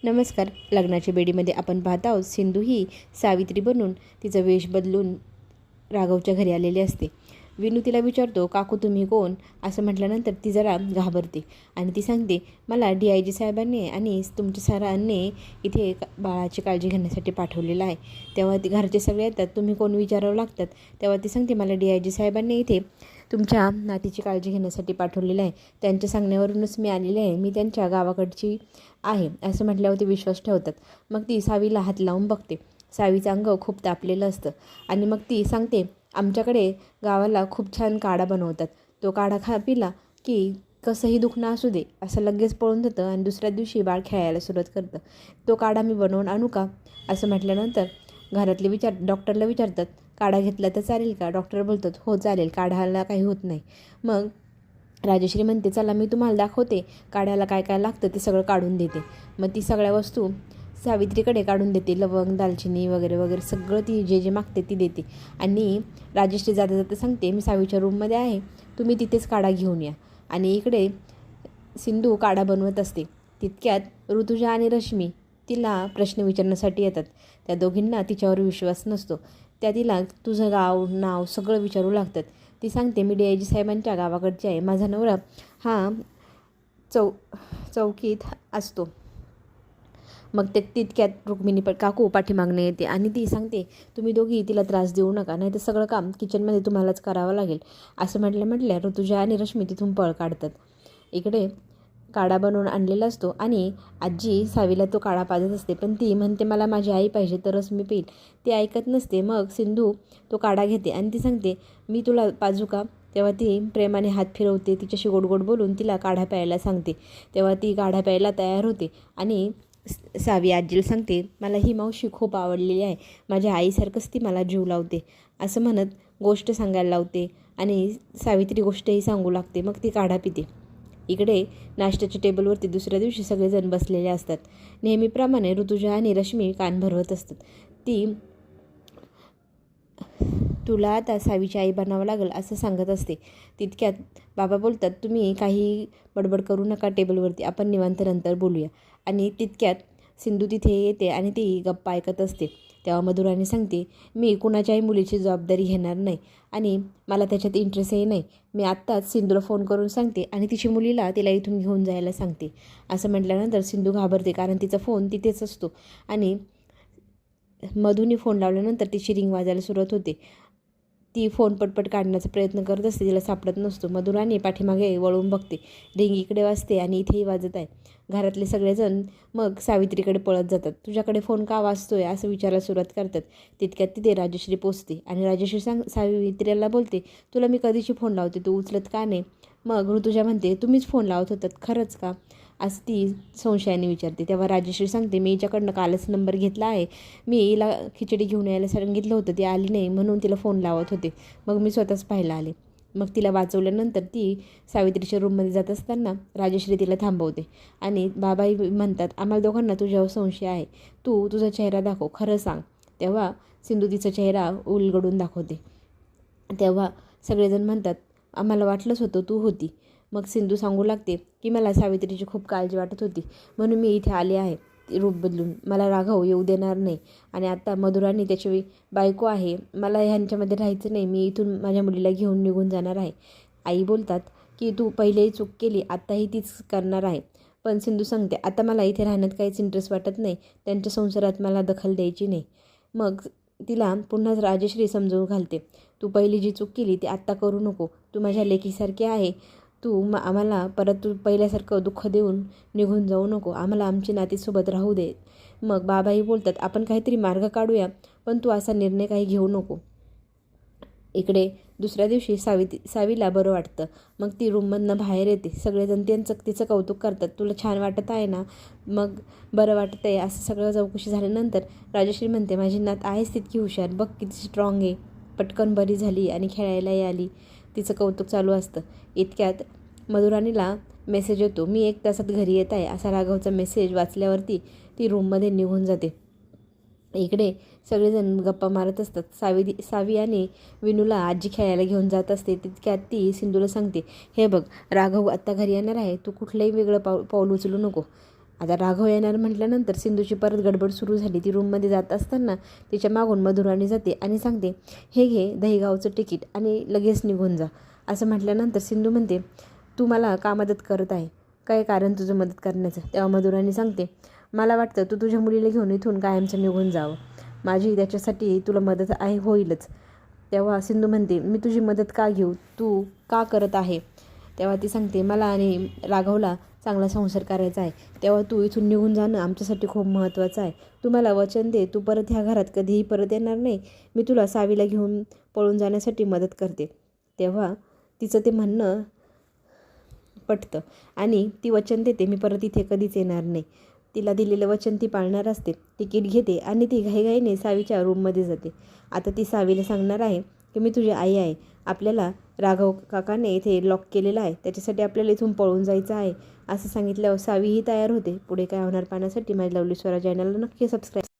नमस्कार. लग्नाच्या बेडीमध्ये आपण पाहत आहोत सिंधू ही सावित्री बनून तिचा वेश बदलून राघवच्या घरी आलेली असते. विनू तिला विचारतो, काकू तुम्ही कोण? असं म्हटल्यानंतर ती जरा घाबरते आणि ती सांगते, मला DIG साहेबांनी आणि तुमच्या सरांनी इथे बाळाची काळजी घेण्यासाठी पाठवलेलं आहे. तेव्हा ती घरचे सगळे येतात, तुम्ही कोण विचारावं लागतात. तेव्हा ती सांगते, मला DIG साहेबांनी इथे तुमच्या नातीची काळजी घेण्यासाठी पाठवलेलं आहे. त्यांच्या सांगण्यावरूनच मी आलेले आहे. मी त्यांच्या गावाकडची आहे असं म्हटल्यावर ते विश्वास ठेवतात. मग ती सावीला हात लावून बघते. सावीचं अंग खूप तापलेलं असतं आणि मग ती सांगते, आमच्याकडे गावाला खूप छान काढा बनवतात. तो काढा पिला की कसंही दुखणं असू दे असं लगेच पळून जातं आणि दुसऱ्या दिवशी बाळ खेळायला सुरुवात करतं. तो काढा मी बनवून आणू का? असं म्हटल्यानंतर घरातले डॉक्टरला विचारतात, काढा घेतला तर चालेल का? डॉक्टर बोलतात, हो चालेल, काढायला काही होत नाही. मग राजश्री म्हणते, चला मी तुम्हाला दाखवते काढ्याला काय काय लागतं ते सगळं काढून देते. मग ती सगळ्या वस्तू सावित्रीकडे काढून देते. लवंग, दालचिनी वगैरे वगैरे सगळं ती जे मागते ती देते. आणि राजश्री जाता जाता सांगते, मी सावीच्या रूममध्ये आहे, तुम्ही तिथेच काढा घेऊन या. आणि इकडे सिंधू काढा बनवत असते. तितक्यात ऋतुजा आणि रश्मी तिला प्रश्न विचारण्यासाठी येतात. त्या दोघींना तिच्यावर विश्वास नसतो. त्या तिला तुझं गाव, नाव सगळं विचारू लागतात. ती सांगते, मी DIG साहेबांच्या गावाकडची आहे. माझा नवरा हा चौकीत असतो. मग तितक्यात रुक्मिणी काकू पाठीमागणे येते आणि ती सांगते, तुम्ही दोघी तिला त्रास देऊ नका, नाही तर सगळं काम किचनमध्ये तुम्हालाच करावं लागेल. असं म्हटल्या ऋतुजा आणि रश्मी तिथून पळ काढतात. इकडे काढा बनवून आणलेला असतो आणि आजी सावीला तो काढा पाजत असते. पण ती म्हणते, मला माझी आई पाहिजे तरच मी पेईल. ती ऐकत नसते. मग सिंधू तो काढा घेते आणि ती सांगते, मी तुला पाजू का? तेव्हा ती प्रेमाने हात फिरवते. तिच्याशी गोड बोलून तिला काढा प्यायला सांगते. तेव्हा ती काढा प्यायला तयार होते आणि सावी आजीला सांगते, मला ही मावशी खूप आवडलेली आहे. माझ्या आईसारखंच ती मला जीव लावते. असं म्हणत गोष्ट सांगायला लावते आणि सावित्री गोष्टही सांगू लागते. मग ती काढा पिते. इकडे नाश्त्याच्या टेबलवरती दुसऱ्या दिवशी सगळेजण बसलेले असतात. नेहमीप्रमाणे ऋतुजा आणि रश्मी कान भरवत असतात. ती तुला आता सावीची आई बनावं लागेल असं सांगत असते. तितक्यात बाबा बोलतात, तुम्ही काही बडबड करू नका टेबलवरती, आपण निवांत नंतर बोलूया. आणि तितक्यात सिंधू तिथे येते आणि ती गप्पा ऐकत असते. तेव्हा मधुराणी सांगते, मी कुणाच्याही मुलीची जबाबदारी घेणार नाही आणि मला त्याच्यात इंटरेस्टही नाही. मी आत्ताच सिंधूला फोन करून सांगते आणि तिची मुलीला तिला इथून घेऊन जायला सांगते. असं म्हटल्यानंतर सिंधू घाबरते, कारण तिचा फोन तिथेच असतो आणि मधूने फोन लावल्यानंतर तिची रिंग वाजायला सुरुवात होते. ती फोन पटपट काढण्याचा प्रयत्न करत असते, तिला सापडत नसतो. मधुराणी पाठीमागे वळून बघते. रिंग इकडे वाजते आणि इथेही वाजत आहे. घरातले सगळेजण मग सावित्रीकडे पळत जातात. तुझ्याकडे फोन का वाजतोय असं विचारायला सुरुवात करतात. तितक्यात तिथे राजश्री पोचते आणि राजश्री सावित्रीला बोलते, तुला मी कधीची फोन लावते, तू उचलत का नाही? मग ऋतुजा म्हणते, तुम्हीच फोन लावत होतात खरंच का? असं ती संशयाने विचारते. तेव्हा राजश्री सांगते, मी हिच्याकडनं कालच नंबर घेतला आहे. मी हिला खिचडी घेऊन यायला सांगितलं होतं, ती आली नाही म्हणून तिला फोन लावत होते. मग मी स्वतःच पाहायला आले. मग तिला वाचवल्यानंतर ती सावित्रीच्या रूममध्ये जात असताना राजश्री तिला थांबवते आणि बाबाही म्हणतात, आम्हाला दोघांना तुझ्यावर संशय आहे, तू तुझा चेहरा दाखव, खरं सांग. तेव्हा सिंधू तिचा चेहरा उलगडून दाखवते. तेव्हा सगळेजण म्हणतात, आम्हाला वाटलंच होतं तू होती. मग सिंधू सांगू लागते की मला सावित्रीची खूप काळजी वाटत होती म्हणून मी इथे आले आहे रूप बदलून. मला राघव येऊ देणार नाही आणि आता मधुराणी त्याची बायको आहे. मला ह्यांच्यामध्ये राहायचं नाही. मी इथून माझ्या मुलीला घेऊन निघून जाणार आहे. आई बोलतात की तू पहिलेही चूक केली, आत्ताही तीच करणार आहे. पण सिंधू सांगते, आता मला इथे राहण्यात काहीच इंटरेस्ट वाटत नाही. त्यांच्या संसारात मला दखल द्यायची नाही. मग तिला पुन्हा राजश्री समजवून घालते, तू पहिली जी चूक केली ती आत्ता करू नको. तू माझ्या लेकीसारखी आहे. तू आम्हाला परत तू पहिल्यासारखं दुःख देऊन निघून जाऊ नको. आम्हाला आमची नातीसोबत राहू दे. मग बाबाही बोलतात, आपण काहीतरी मार्ग काढूया, पण तू असा निर्णय काही घेऊ नको. इकडे दुसऱ्या दिवशी सावीला बरं वाटतं. मग ती रूममधनं बाहेर येते. सगळेजण तिचं कौतुक करतात, तुला छान वाटत आहे ना? मग बरं वाटतं आहे असं सगळं चौकशी झाल्यानंतर राजश्री म्हणते, माझी नात आहेच तितकी हुशार, बघ किती स्ट्रॉंग आहे, पटकन बरी झाली आणि खेळायलाही आली. तिचं कौतुक चालू असतं. इतक्यात मधुराणीला मेसेज येतो, मी 1 तासात घरी येत आहे. असा राघवचा मेसेज वाचल्यावरती ती रूममध्ये निघून जाते. इकडे सगळेजण गप्पा मारत असतात. सावी आणि विनूला आजी खेळायला घेऊन जात असते. तितक्यात ती सिंधूला सांगते, हे बघ राघव आत्ता घरी येणार आहे, तू कुठलंही वेगळं पाऊल उचलू नको. आता राघव येणार म्हटल्यानंतर सिंधूची परत गडबड सुरू झाली. ती रूममध्ये जात असताना तिच्या मागून मधुराणी जाते आणि सांगते, हे घे दहीगावचं तिकीट आणि लगेच निघून जा. असं म्हटल्यानंतर सिंधू म्हणते, तू मला का मदत करत आहे? काय कारण तुझं मदत करण्याचं? तेव्हा मधुराणी सांगते, मला वाटतं तू तुझ्या मुलीला घेऊन इथून कायमचं निघून जावं. माझी त्याच्यासाठी तुला मदत आहे होईलच. तेव्हा सिंधू म्हणते, मी तुझी मदत का घेऊ? तू का करत आहे? तेव्हा ती सांगते, मला आणि राघवला चांगला संसार करायचा आहे. तेव्हा तू इथून निघून जाणं आमच्यासाठी खूप महत्त्वाचं आहे. तू मला वचन दे, तू परत ह्या घरात कधीही परत येणार नाही. मी तुला सावीला घेऊन पळून जाण्यासाठी मदत करते. तेव्हा तिचं ते म्हणणं पटतं आणि ती वचन देते, मी परत इथे कधीच येणार नाही. तिला दिलेलं वचन ती पाळणार असते. तिकीट घेते आणि ती घाईघाईने सावीच्या रूममध्ये जाते. आता ती सावीला सांगणार आहे की मी तुझी आई आहे. आपल्याला राघव काकाने इथे लॉक केलेलं आहे, त्याच्यासाठी आपल्याला इथून पळून जायचं आहे. असं सांगितल्यावर सावीही तयार होते. पुढे काय होणार पाहण्यासाठी माझ्या लवली स्वरा चॅनलला नक्की सबस्क्राईब